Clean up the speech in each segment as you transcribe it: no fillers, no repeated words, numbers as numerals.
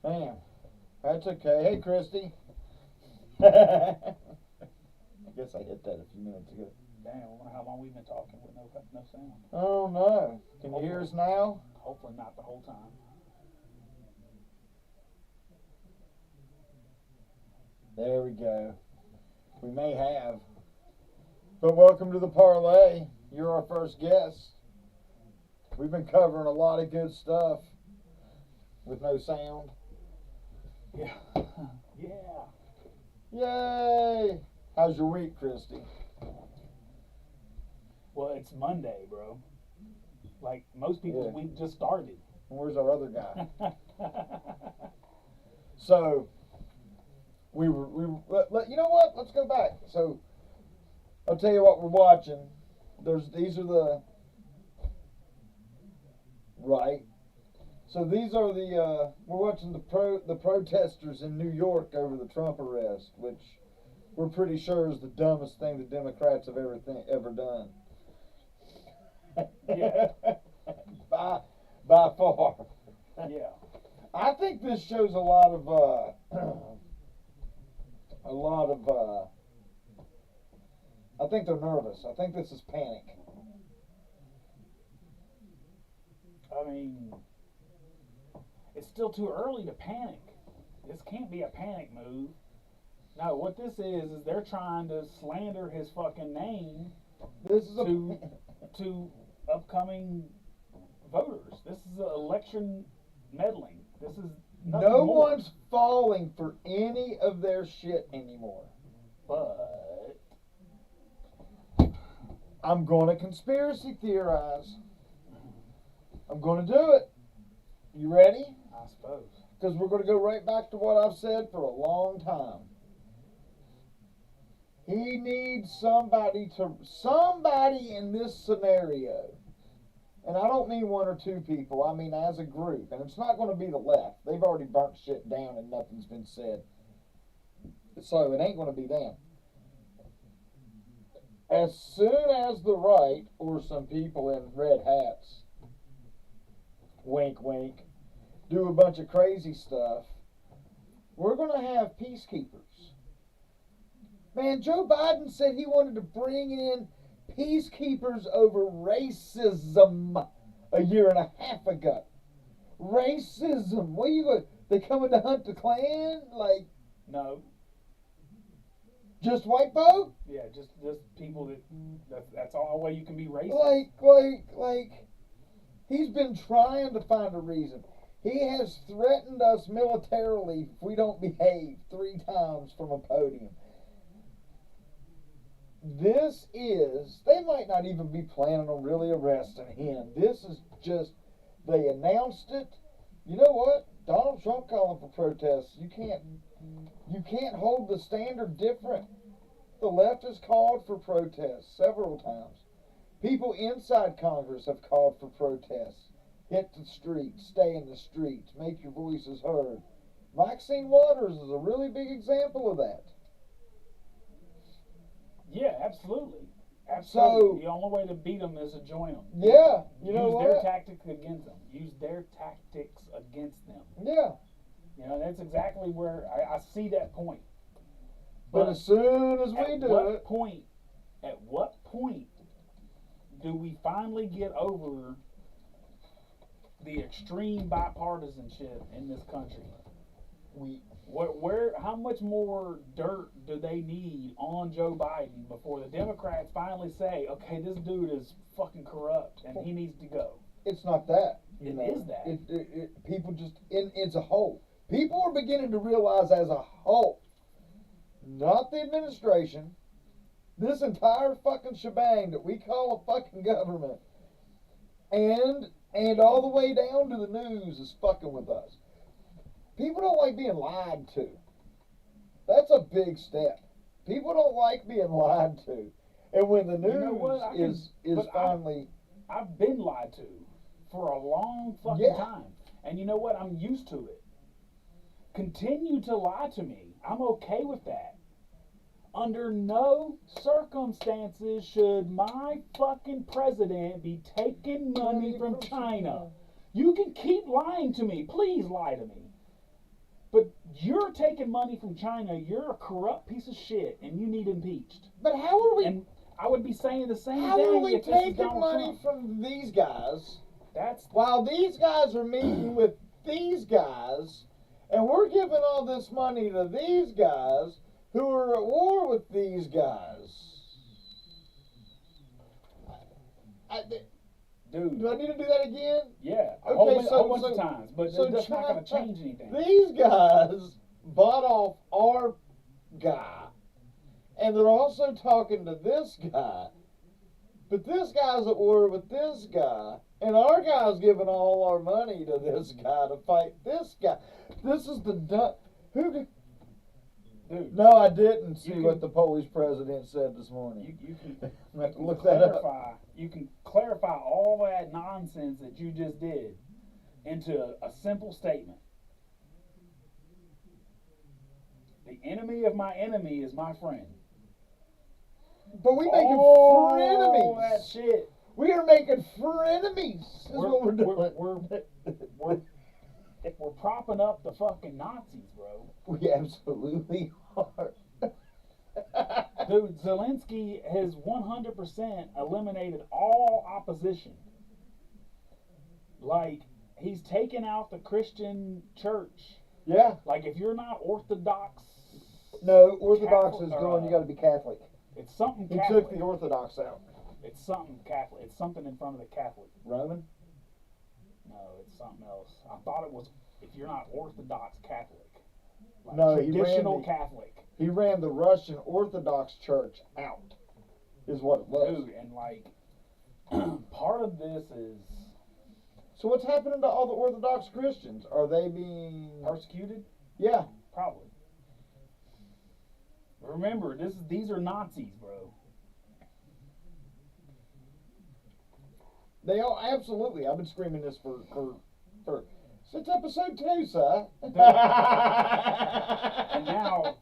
Man, that's okay. Hey, Christy. I guess I hit that a few minutes ago. Damn, I wonder how long we've been talking with no sound. Oh no! Can you hear us now? Hopefully not the whole time. There we go. We may have. But welcome to the parlay. You're our first guest. We've been covering a lot of good stuff with no sound. Yeah. Yeah. Yay! How's your week, Christy? Well, it's Monday, bro. Like most people's week just started. Where's our other guy? So we you know what? Let's go back. So I'll tell you what we're watching. These are the right. So these are the we're watching the protesters in New York over the Trump arrest, which we're pretty sure is the dumbest thing the Democrats have ever done. Yeah. by far. Yeah. I think this shows a lot of I think they're nervous. I think this is panic. I mean, it's still too early to panic. This can't be a panic move. No, what this is they're trying to slander his fucking name This is to upcoming voters. This is election meddling. This is nothing no more. one's falling for any of their shit anymore. But I'm going to conspiracy theorize. I'm going to do it. You ready? I suppose. Because we're going to go right back to what I've said for a long time. He needs somebody in this scenario. And I don't mean one or two people. I mean as a group. And it's not going to be the left. They've already burnt shit down and nothing's been said. So it ain't going to be them. As soon as the right, or some people in red hats, wink wink, do a bunch of crazy stuff, we're going to have peacekeepers. Man, Joe Biden said he wanted to bring in peacekeepers over racism a year and a half ago. Racism. What are you going? They coming to hunt the Klan? Like No. just white folk? Yeah, just people that's the only way you can be racist. Like he's been trying to find a reason. He has threatened us militarily if we don't behave 3 times from a podium. They might not even be planning on really arresting him. This is just, they announced it. You know what? Donald Trump calling for protests. You can't hold the standard different. The left has called for protests several times. People inside Congress have called for protests. Hit the streets, stay in the streets, make your voices heard. Maxine Waters is a really big example of that. Yeah, absolutely. So, the only way to beat them is to join them. Yeah, you know Use what? their tactics against them. Use their tactics against them. Yeah. You know, that's exactly where I see that point. But as soon as we do it, at what point do we finally get over the extreme bipartisanship in this country? How much more dirt do they need on Joe Biden before the Democrats finally say, okay, this dude is fucking corrupt and he needs to go? it's not that. It is that. People just, it's a whole. People are beginning to realize as a whole, not the administration, this entire fucking shebang that we call a fucking government, and all the way down to the news is fucking with us. People don't like being lied to. That's a big step. People don't like being lied to. And when the news is finally... I've been lied to for a long fucking time. And you know what? I'm used to it. Continue to lie to me. I'm okay with that. Under no circumstances should my fucking president be taking money from China. You can keep lying to me. Please lie to me. You're taking money from China. You're a corrupt piece of shit, and you need impeached. But how are we? And I would be saying the same How thing are we if this is taking Donald money Trump. from these guys That's while these guys are meeting with these guys, and we're giving all this money to these guys who are at war with these guys? dude. Do I need to do that again? Yeah, a Okay, whole bunch of times, but so that's not going to change anything. These guys bought off our guy, and they're also talking to this guy. But this guy's at war with this guy, and our guy's giving all our money to this guy to fight this guy. This is the who? Dude, No, I didn't see can- what the Polish president said this morning. you can I have to look that up. clarify. You can clarify all that nonsense that you just did into a simple statement. The enemy of my enemy is my friend. But we making All frenemies. that shit. We are making frenemies. Is what we're doing. We're propping up the fucking Nazis, bro. We absolutely are. Dude, Zelensky has 100% eliminated all opposition. Like, he's taken out the Christian church. Yeah. Like, if you're not Orthodox, No, Orthodox Catholic, is going, you got to be Catholic. it's something He Catholic. took the Orthodox out. It's something Catholic. It's something in front of the Catholic. Roman? No, it's something else. I thought it was if you're not Orthodox Catholic. Like No, he ran traditional the- Catholic. He ran the Russian Orthodox Church out, is what it was. Dude, and like, part of this is So what's happening to all the Orthodox Christians? Are they being... persecuted? Yeah. Probably. Remember, these are Nazis, bro. They all, absolutely. I've been screaming this for since episode 2, sir. And now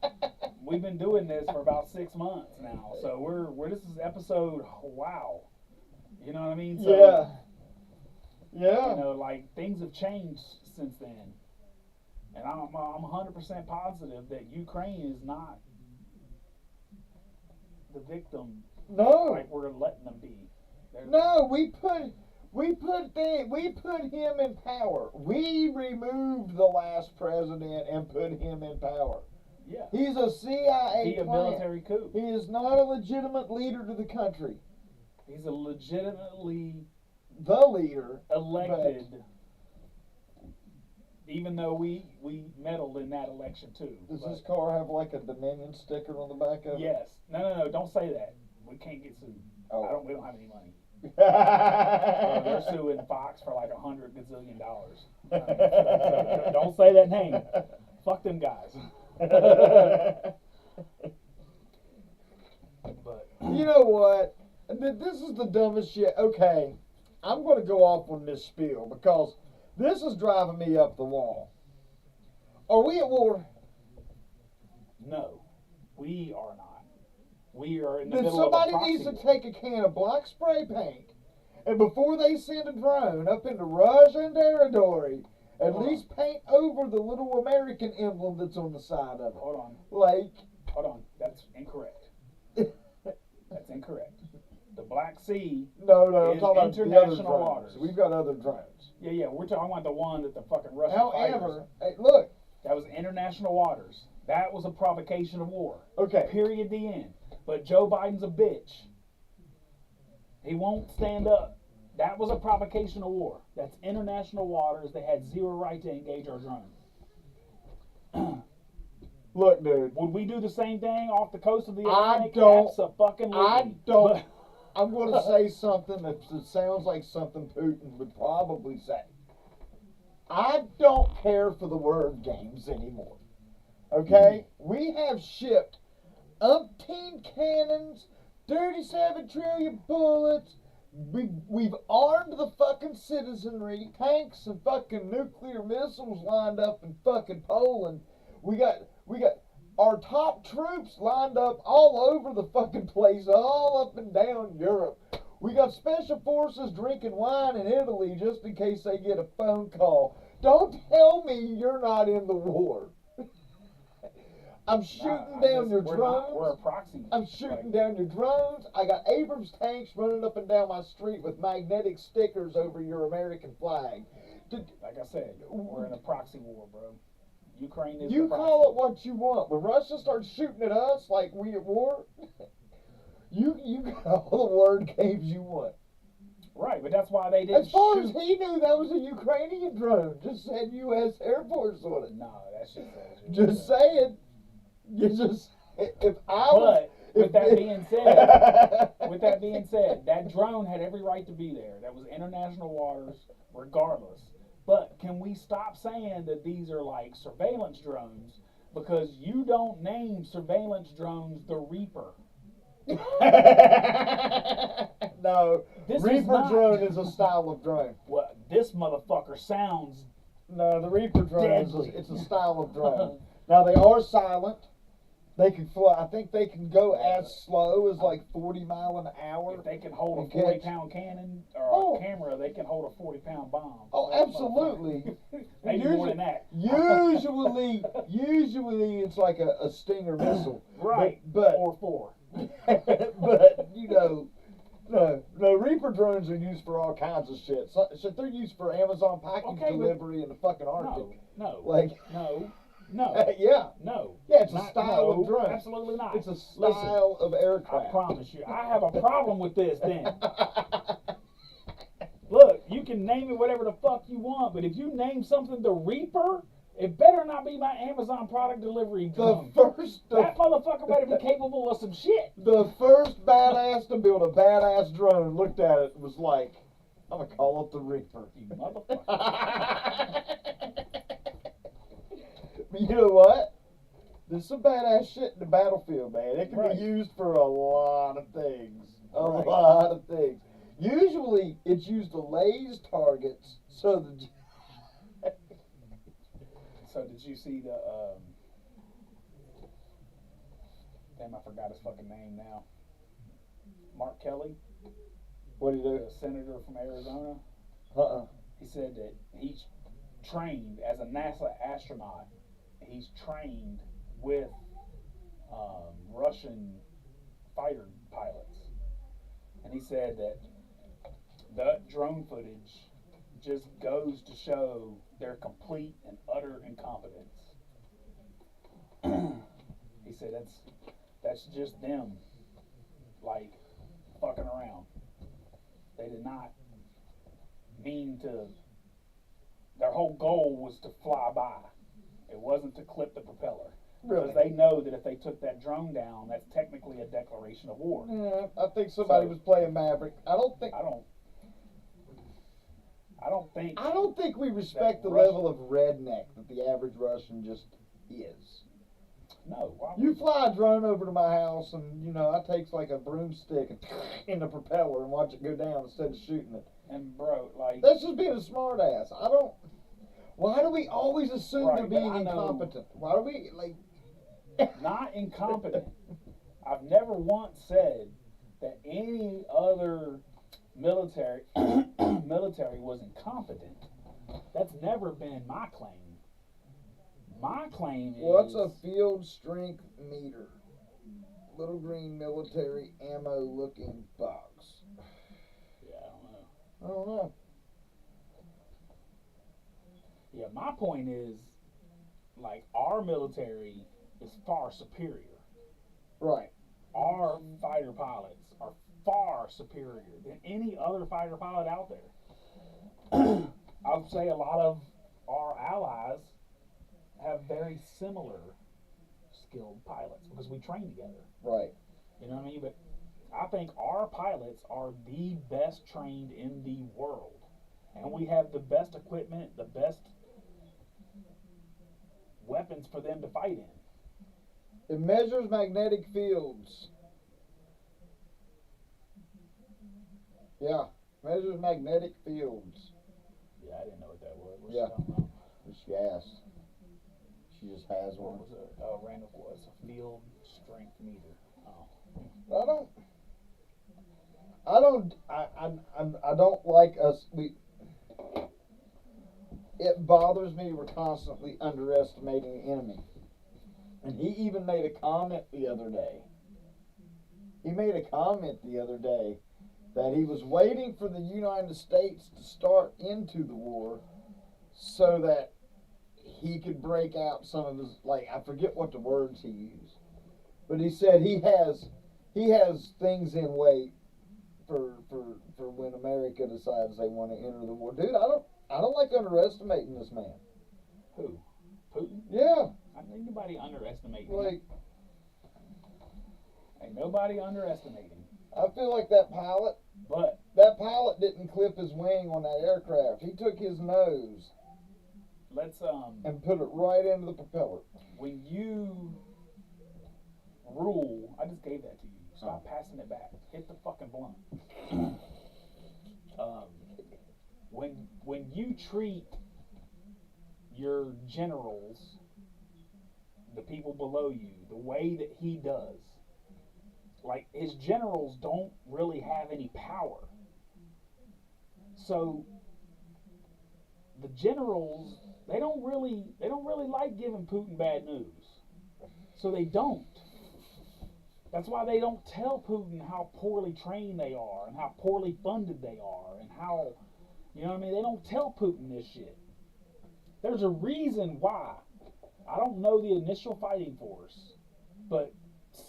we've been doing this for about 6 months now. So we're this is episode wow. You know what I mean? So, Yeah. Yeah. You know, like things have changed since then. And I'm 100% positive that Ukraine is not the victim No. like we're letting them be. No, we put him in power. We removed the last president and put him in power. Yeah. He's a CIA He a plant. military coup. He is not a legitimate leader to the country. He's a legitimately The leader. elected, even though we meddled in that election too. Does But this car have like a Dominion sticker on the back of it? yes. No, don't say that. We can't get sued. Oh. We don't have any money. They're suing Fox for like $100 gazillion. Don't say that name. Fuck them guys. But You know what? This is the dumbest shit. Okay, I'm going to go off on this spiel because this is driving me up the wall. Are we at war? no, we are not. We are in the Then middle of a somebody proxy needs to war. take a can of black spray paint, and before they send a drone up into Russian territory, at Hold least paint over the little American emblem that's on the side of it. Hold on. Like, Hold on. That's incorrect. That's incorrect. The Black Sea. no, I'm Is talking about the other international drones. waters. We've got other drones. Yeah, we're talking about the one that the fucking Russian However, fighters. hey, look, That was international waters. That was a provocation of war. okay, Period. The end. But Joe Biden's a bitch. He won't stand up. That was a provocation of war. That's international waters. They had zero right to engage our drone. look, dude. Would we do the same thing off the coast of the I Atlantic? don't- Absolutely. I don't. But- I'm going to say something that sounds like something Putin would probably say. I don't care for the word games anymore. Okay? We have shipped umpteen cannons, 37 trillion bullets. We've armed the fucking citizenry, tanks and fucking nuclear missiles lined up in fucking Poland. We got our top troops lined up all over the fucking place, all up and down Europe. We got special forces drinking wine in Italy just in case they get a phone call. Don't tell me you're not in the war. I'm shooting down your drones. We're a proxy. I'm shooting down your drones. I got Abrams tanks running up and down my street with magnetic stickers over your American flag. Like I said, we're in a proxy war, bro. Ukraine is. You call it what you want. When Russia starts shooting at us like we at war, you got all the word games you want. Right, but that's why they didn't. As far as he knew, that was a Ukrainian drone. Just said U.S. Air Force on it. No, that shit says. Just saying. You just if I was. With that being said, that drone had every right to be there. That was international waters, regardless. But can we stop saying that these are like surveillance drones? Because you don't name surveillance drones the Reaper. No, this Reaper drone is a style of drone. Well, this motherfucker sounds. No, the Reaper drone deadly. it's a style of drone. Now they are silent. They can fly. I think they can go as slow as like 40 miles an hour. If they can hold a 40-pound cannon or a camera, they can hold a 40-pound bomb. Oh, absolutely. Maybe more than that. Usually it's like a Stinger missile. Right. But or 4. But no, Reaper drones are used for all kinds of shit. So they're used for Amazon package delivery in the fucking Arctic. No. Yeah. No. Yeah, it's a style of drone. Absolutely not. It's a style of aircraft. I promise you. I have a problem with this then. Look, you can name it whatever the fuck you want, but if you name something the Reaper, it better not be my Amazon product delivery drone. That motherfucker better be capable of some shit. The first badass to build a badass drone looked at it and was like, I'm going to call it the Reaper. You motherfucker. But you know what? There's some badass shit in the battlefield, man. It can be used for a lot of things. A lot of things. Usually, it's used to laze targets so the... So did you see the, damn, I forgot his fucking name now. Mark Kelly? What did he do? The senator from Arizona? He said that he's trained as a NASA astronaut. He's trained with Russian fighter pilots. And he said that the drone footage just goes to show their complete and utter incompetence. He said that's just them, like, fucking around. They did not mean to. Their whole goal was to fly by. It wasn't to clip the propeller. Really? Because they know that if they took that drone down, that's technically a declaration of war. Yeah, I think somebody was playing Maverick. I don't think we respect the level of redneck that the average Russian just is. No. You fly a drone over to my house and, I take like a broomstick and in the propeller and watch it go down instead of shooting it. And bro, like... That's just being a smart ass. Why do we always assume they're being incompetent? Why do we, like... Not incompetent. I've never once said that any other military was incompetent. That's never been my claim. My claim is... What's a field strength meter? Little green military ammo looking box. Yeah, I don't know. Yeah, my point is, like, our military is far superior. Right. Our fighter pilots are far superior than any other fighter pilot out there. I would say a lot of our allies have very similar skilled pilots because we train together. Right. You know what I mean? But I think our pilots are the best trained in the world. And we have the best equipment, the best weapons for them to fight in. It measures magnetic fields. Yeah, measures magnetic fields. Yeah, I didn't know what that was. What's Yeah. about? She asked. She just has What one. was it? Random was a field strength meter. Oh. I don't like us. It bothers me we're constantly underestimating the enemy. And he even made a comment the other day. He made a comment the other day that he was waiting for the United States to start into the war so that he could break out some of his, like, I forget what the words he used. But he said he has things in wait for when America decides they want to enter the war. Dude, I don't like underestimating this man. Who? Putin? Yeah. I think nobody underestimating Like, him. Ain't nobody underestimating. I feel like that pilot didn't clip his wing on that aircraft. He took his nose and put it right into the propeller. When you rule, I just gave that to you. Stop passing it back. Hit the fucking blunt. When you treat your generals, the people below you, the way that he does, like, his generals don't really have any power. So the generals, they don't really like giving Putin bad news. So they don't. That's why they don't tell Putin how poorly trained they are and how poorly funded they are and how, you know what I mean? They don't tell Putin this shit. There's a reason why. I don't know the initial fighting force, but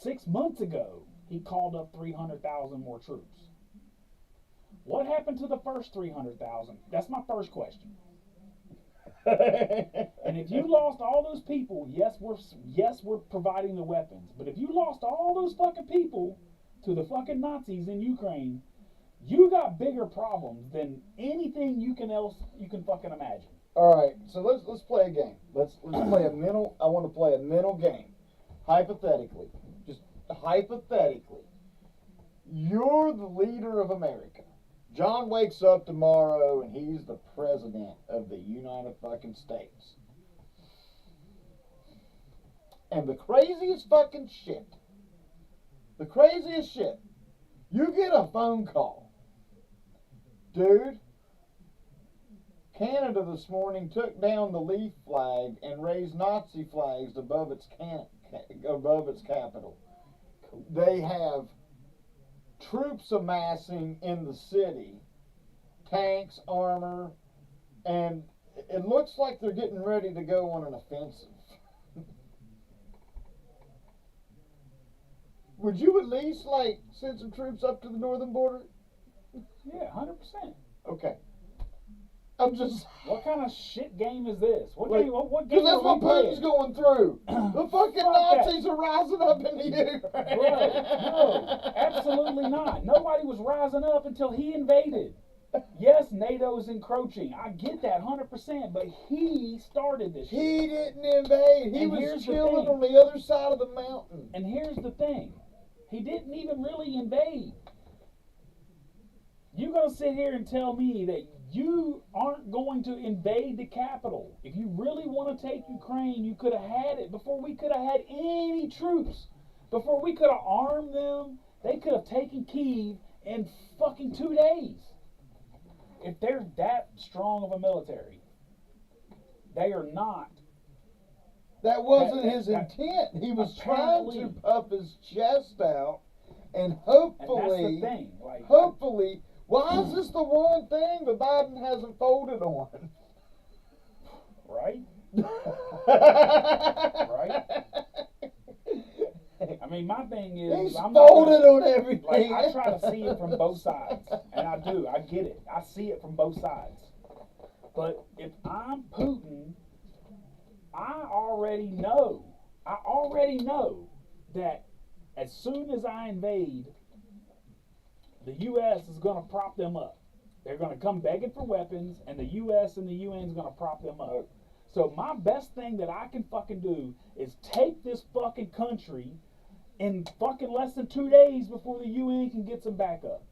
6 months ago, he called up 300,000 more troops. What happened to the first 300,000? That's my first question. And if you lost all those people, yes, we're providing the weapons. But if you lost all those fucking people to the fucking Nazis in Ukraine, you got bigger problems than anything you can fucking imagine. All right, so let's play a game. Let's play a mental. I want to play a mental game. Hypothetically, just hypothetically, you're the leader of America. John wakes up tomorrow and he's the president of the United fucking States. And the craziest fucking shit, you get a phone call. Dude, Canada this morning took down the Leaf flag and raised Nazi flags above its capital. They have troops amassing in the city, tanks, armor, and it looks like they're getting ready to go on an offensive. Would you at least, like, send some troops up to the northern border? Yeah, 100%. Okay. I'm just... What kind of shit game is this? What like, game because are that's what we playing? Putin's going through. The fucking Nazis are rising up in the Ukraine. Bro, no, absolutely not. Nobody was rising up until he invaded. Yes, NATO's encroaching. I get that 100%, but he started this shit. He didn't invade. He was chilling on the other side of the mountain. And here's the thing. He didn't even really invade. You're going to sit here and tell me that you aren't going to invade the capital. If you really want to take Ukraine, you could have had it before we could have had any troops. Before we could have armed them, they could have taken Kyiv in fucking 2 days. If they're that strong of a military, they are not. That wasn't his intent. He was trying to puff his chest out, and hopefully, and that's the thing. Like, hopefully, why is this the one thing that Biden hasn't folded on? Right? Right? I mean, my thing is, he's folded on everything. Like, I try to see it from both sides, and I do. I get it. I see it from both sides. But if I'm Putin, I already know that as soon as I invade, the U.S. is going to prop them up. They're going to come begging for weapons, and the U.S. and the UN is going to prop them up. So my best thing that I can fucking do is take this fucking country in fucking less than 2 days before the UN can get some backup.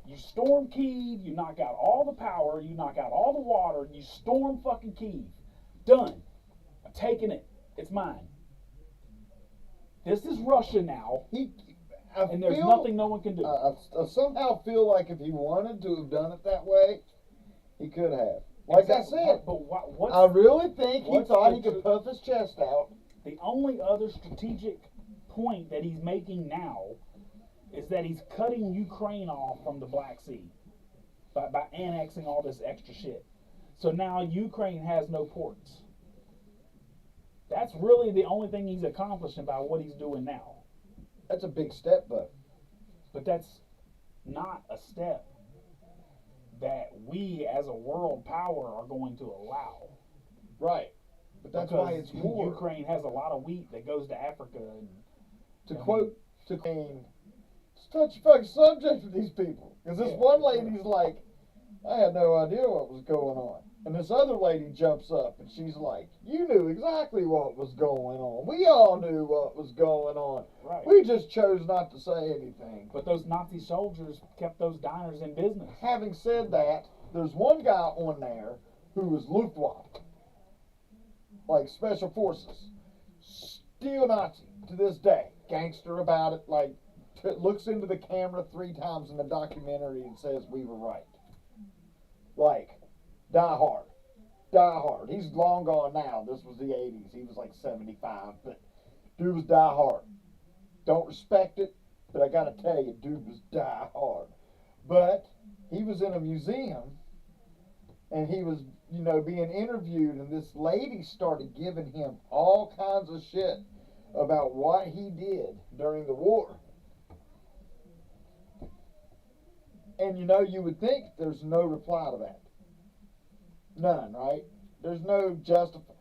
You storm Kyiv, you knock out all the power, you knock out all the water, you storm fucking Kyiv. Done. I'm taking it. It's mine. This is Russia now. And there's nothing no one can do. I somehow feel like if he wanted to have done it that way, he could have. Like exactly. I said, but I really think he thought he could puff his chest out The only other strategic point that he's making now is that he's cutting Ukraine off from the Black Sea by annexing all this extra shit. So now Ukraine has no ports. That's really the only thing he's accomplishing by what he's doing now. That's a big step, though. But that's not a step that we as a world power are going to allow. Right. But that's because why it's war. Ukraine has a lot of wheat that goes to Africa. And, to touch a fucking subject with these people. Because this one lady's like, I had no idea what was going on. And this other lady jumps up and she's like, you knew exactly what was going on. We all knew what was going on. Right. We just chose not to say anything. But those Nazi soldiers kept those diners in business. Having said that, there's one guy on there who was Luftwaffe. Like Special Forces. Still Nazi to this day. Gangster about it. Like, looks into the camera 3 times in the documentary and says we were right. Like, die hard. Die hard. He's long gone now. This was the 80s. He was like 75. But dude was die hard. Don't respect it, but I gotta tell you, dude was die hard. But he was in a museum and he was, you know, being interviewed, and this lady started giving him all kinds of shit about what he did during the war. And you know, you would think there's no reply to that. None, right? There's no justify.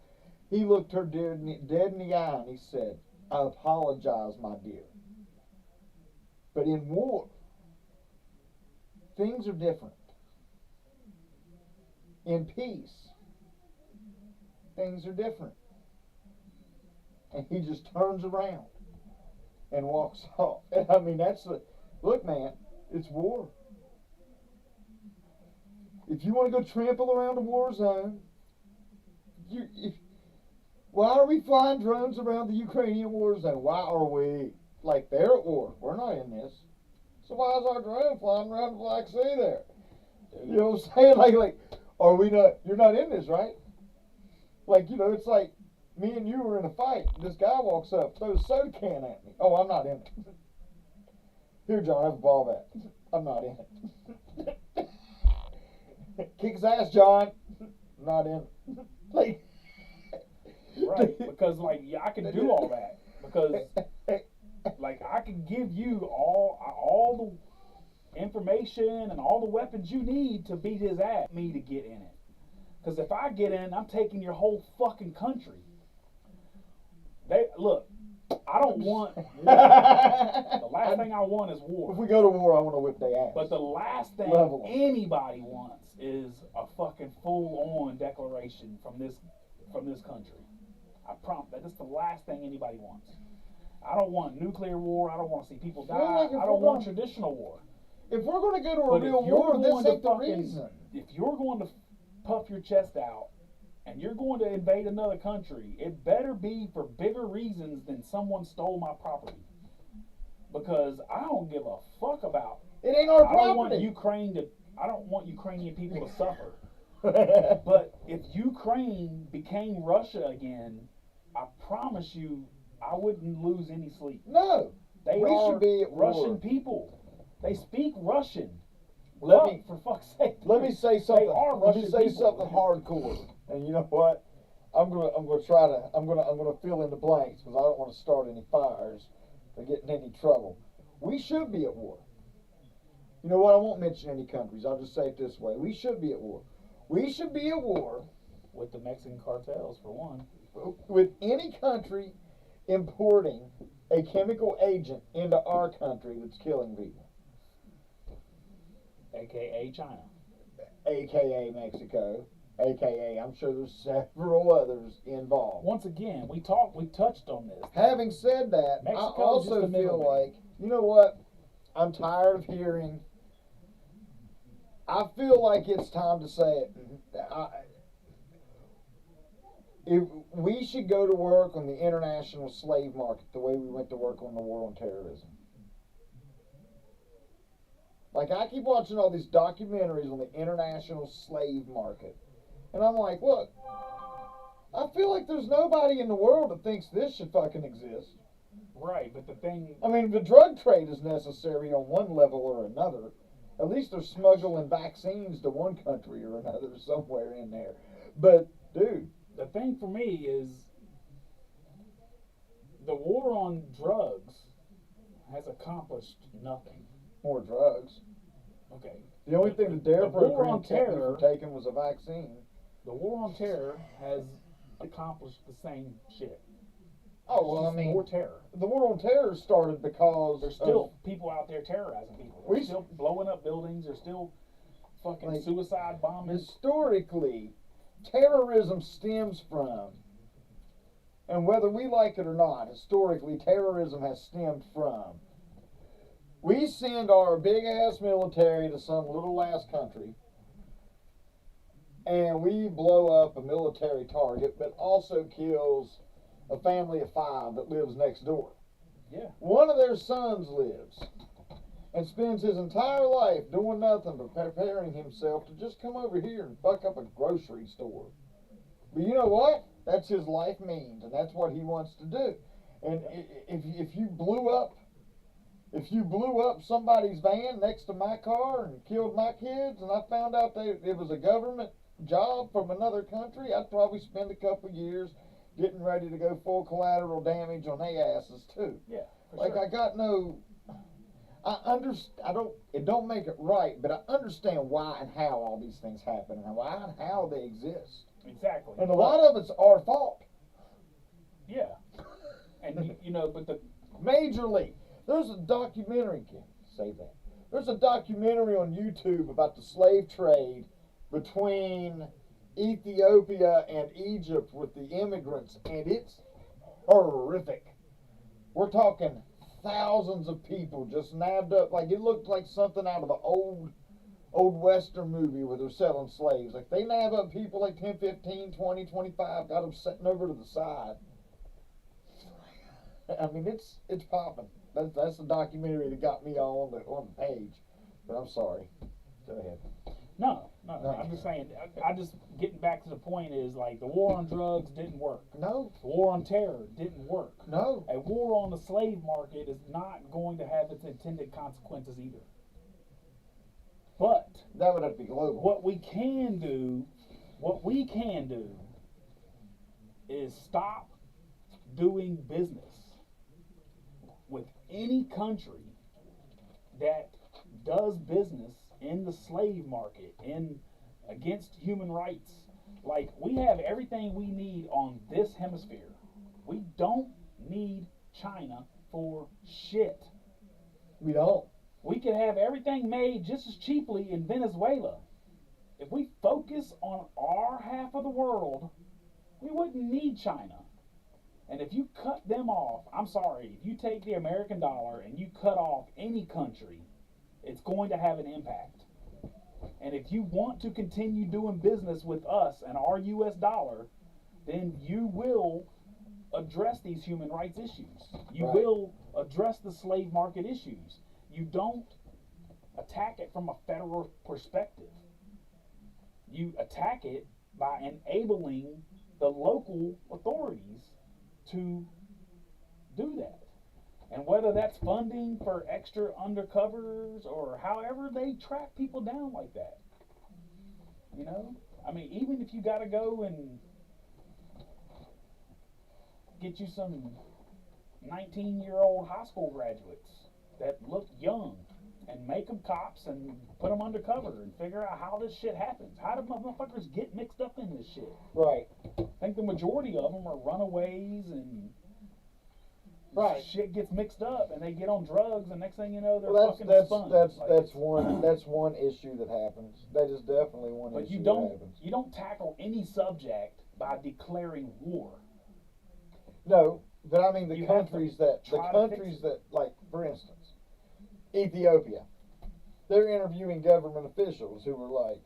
He looked her dead in the eye and he said, I apologize, my dear. But in war, things are different. In peace, things are different. And he just turns around and walks off. And I mean, that's the, look, man, it's war. If you want to go trample around a war zone, why are we flying drones around the Ukrainian war zone? Why are we? Like, they're at war. We're not in this. So why is our drone flying around the Black Sea there? You know what I'm saying? Like, are we not, you're not in this, right? Like, you know, it's like me and you were in a fight. This guy walks up, throws a soda can at me. Oh, I'm not in it. Here, John, have a ball bat. I'm not in it. Kick his ass, John. Not in it. Like, right, because like, yeah, I can do all that because like I can give you all the information and all the weapons you need to beat his ass. Me to get in it, because if I get in, I'm taking your whole fucking country. They look. I don't want war. The last thing I want is war. If we go to war, I want to whip their ass. But the last thing anybody wants is a fucking full-on declaration from this country. I promise that is the last thing anybody wants. I don't want nuclear war. I don't want to see people die. I don't want traditional war. If we're going to go to a real war, this ain't the reason. If you're going to puff your chest out and you're going to invade another country, it better be for bigger reasons than someone stole my property. Because I don't give a fuck about it. Ain't our property. I don't want Ukrainian people to suffer. But if Ukraine became Russia again, I promise you, I wouldn't lose any sleep. No, they are Russian people. They speak Russian. For fuck's sake. Let me say something. Let me say something hardcore. And you know what? I'm gonna fill in the blanks because I don't want to start any fires or get in any trouble. We should be at war. You know what? I won't mention any countries. I'll just say it this way: we should be at war. We should be at war with the Mexican cartels, for one. With any country importing a chemical agent into our country that's killing people. AKA China. AKA Mexico. AKA, I'm sure there's several others involved. Once again, we touched on this. Having said that, Mexico, I also feel like, you know what? I'm tired of hearing. I feel like it's time to say it. If we should go to work on the international slave market the way we went to work on the war on terrorism. Like, I keep watching all these documentaries on the international slave market. And I'm like, look, I feel like there's nobody in the world that thinks this should fucking exist. Right, but the thing... I mean, the drug trade is necessary on one level or another. At least they're smuggling vaccines to one country or another somewhere in there. But, dude. The thing for me is the war on drugs has accomplished nothing. More drugs. Okay. The only thing the DARE program kept me from taking was a vaccine. The war on terror has accomplished the same shit. Oh, well, I mean, more terror. The war on terror started because there's still people out there terrorizing people. They're still blowing up buildings. There's still fucking suicide bombing. Historically, terrorism stems from, and whether we like it or not, historically, terrorism has stemmed from, we send our big-ass military to some little-ass country, and we blow up a military target, but also kills a family of 5 that lives next door. Yeah. One of their sons lives and spends his entire life doing nothing but preparing himself to just come over here and fuck up a grocery store. But you know what? That's his life means, and that's what he wants to do. And if you blew up somebody's van next to my car and killed my kids, and I found out that it was a government job from another country, I'd probably spend a couple years getting ready to go full collateral damage on their asses too. Yeah, like sure. I got no. It don't make it right, but I understand why and how all these things happen and why and how they exist. Exactly. And a lot of it's our fault. Yeah. And you know, but the majorly, there's a documentary. Can't say that. There's a documentary on YouTube about the slave trade between Ethiopia and Egypt with the immigrants, and it's horrific. We're talking thousands of people just nabbed up. Like, it looked like something out of an old Western movie where they're selling slaves. Like, they nab up people like 10, 15, 20, 25, got them sitting over to the side. I mean, it's popping. That's the documentary that got me all on the page. But I'm sorry. Go ahead. No. I'm just saying. I just getting back to the point is like the war on drugs didn't work. No. The war on terror didn't work. No. A war on the slave market is not going to have its intended consequences either. But that would have to be global. What we can do is stop doing business with any country that does business in the slave market, against human rights. Like, we have everything we need on this hemisphere. We don't need China for shit. We don't. We could have everything made just as cheaply in Venezuela. If we focus on our half of the world, we wouldn't need China. And if you cut them off, I'm sorry, if you take the American dollar and you cut off any country, it's going to have an impact. And if you want to continue doing business with us and our US dollar, then you will address these human rights issues. You will address the slave market issues. You don't attack it from a federal perspective. You attack it by enabling the local authorities to do that. And whether that's funding for extra undercovers or however they track people down like that. You know? I mean, even if you got to go and get you some 19-year-old high school graduates that look young and make them cops and put them undercover and figure out how this shit happens. How do motherfuckers get mixed up in this shit? Right. I think the majority of them are runaways and shit gets mixed up and they get on drugs and next thing you know they're fucking spun. That's one issue that happens. That is definitely one issue that happens. You don't tackle any subject by declaring war. No, but I mean the countries that like, for instance, Ethiopia. They're interviewing government officials who were like,